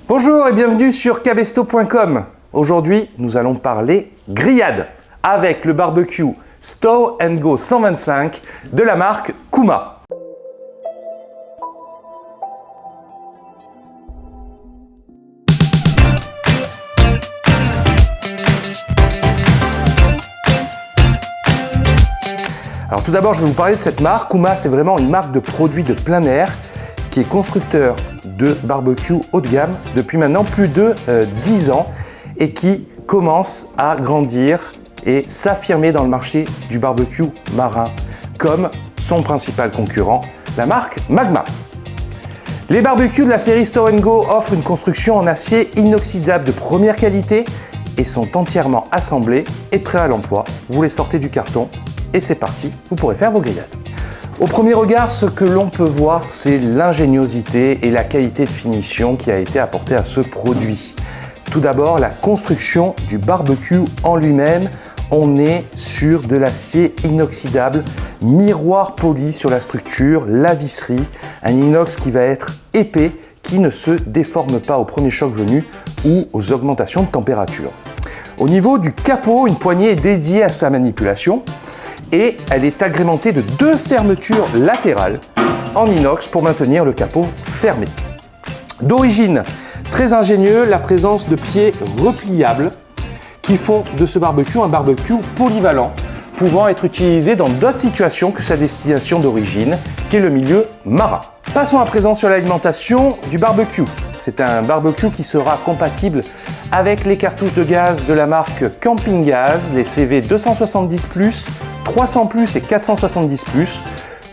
Bonjour et bienvenue sur Cabesto.com. Aujourd'hui, nous allons parler grillade avec le barbecue Stow & Go 125 de la marque Kuma. Alors tout d'abord, je vais vous parler de cette marque. Kuma, c'est vraiment une marque de produits de plein air qui est constructeur de barbecue haut de gamme depuis maintenant plus de 10 ans et qui commence à grandir et s'affirmer dans le marché du barbecue marin comme son principal concurrent, la marque Magma. Les barbecues de la série Stow & Go offrent une construction en acier inoxydable de première qualité et sont entièrement assemblés et prêts à l'emploi. Vous les sortez du carton et c'est parti, vous pourrez faire vos grillades. Au premier regard, ce que l'on peut voir, c'est l'ingéniosité et la qualité de finition qui a été apportée à ce produit. Tout d'abord, la construction du barbecue en lui-même. On est sur de l'acier inoxydable, miroir poli sur la structure, la visserie, un inox qui va être épais, qui ne se déforme pas au premier choc venu ou aux augmentations de température. Au niveau du capot, une poignée est dédiée à sa manipulation et elle est agrémentée de 2 fermetures latérales en inox pour maintenir le capot fermé. D'origine très ingénieux, la présence de pieds repliables qui font de ce barbecue un barbecue polyvalent, pouvant être utilisé dans d'autres situations que sa destination d'origine, qui est le milieu marin. Passons à présent sur l'alimentation du barbecue. C'est un barbecue qui sera compatible avec les cartouches de gaz de la marque Camping Gaz, les CV 270+, 300+, et 470+,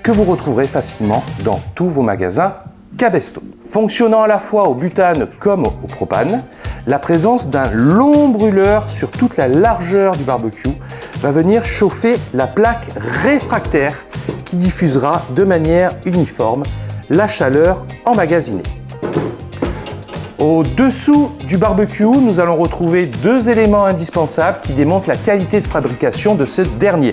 que vous retrouverez facilement dans tous vos magasins Cabesto. Fonctionnant à la fois au butane comme au propane, la présence d'un long brûleur sur toute la largeur du barbecue va venir chauffer la plaque réfractaire qui diffusera de manière uniforme la chaleur emmagasinée. Au-dessous du barbecue, nous allons retrouver 2 éléments indispensables qui démontrent la qualité de fabrication de ce dernier.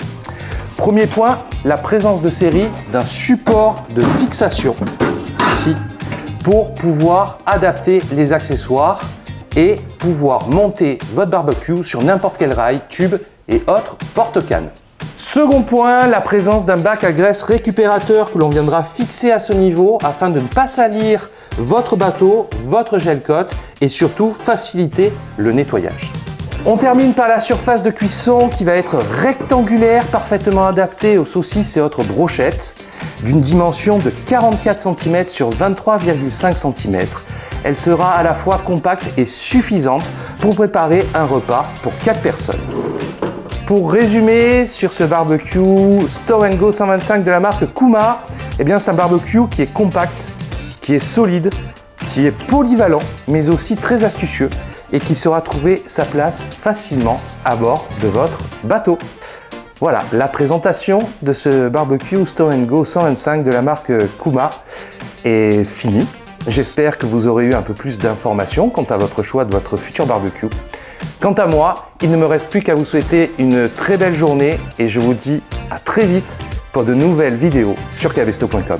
Premier point, la présence de série d'un support de fixation, ici, pour pouvoir adapter les accessoires et pouvoir monter votre barbecue sur n'importe quel rail, tube et autres porte-cannes. Second point, la présence d'un bac à graisse récupérateur que l'on viendra fixer à ce niveau afin de ne pas salir votre bateau, votre gel-cote et surtout faciliter le nettoyage. On termine par la surface de cuisson qui va être rectangulaire, parfaitement adaptée aux saucisses et autres brochettes, d'une dimension de 44 cm sur 23,5 cm. Elle sera à la fois compacte et suffisante pour préparer un repas pour 4 personnes. Pour résumer sur ce barbecue Stow & Go 125 de la marque Kuma, c'est un barbecue qui est compact, qui est solide, qui est polyvalent, mais aussi très astucieux et qui saura trouver sa place facilement à bord de votre bateau. Voilà, la présentation de ce barbecue Stow & Go 125 de la marque Kuma est finie. J'espère que vous aurez eu un peu plus d'informations quant à votre choix de votre futur barbecue. Quant à moi, il ne me reste plus qu'à vous souhaiter une très belle journée et je vous dis à très vite pour de nouvelles vidéos sur Cabesto.com.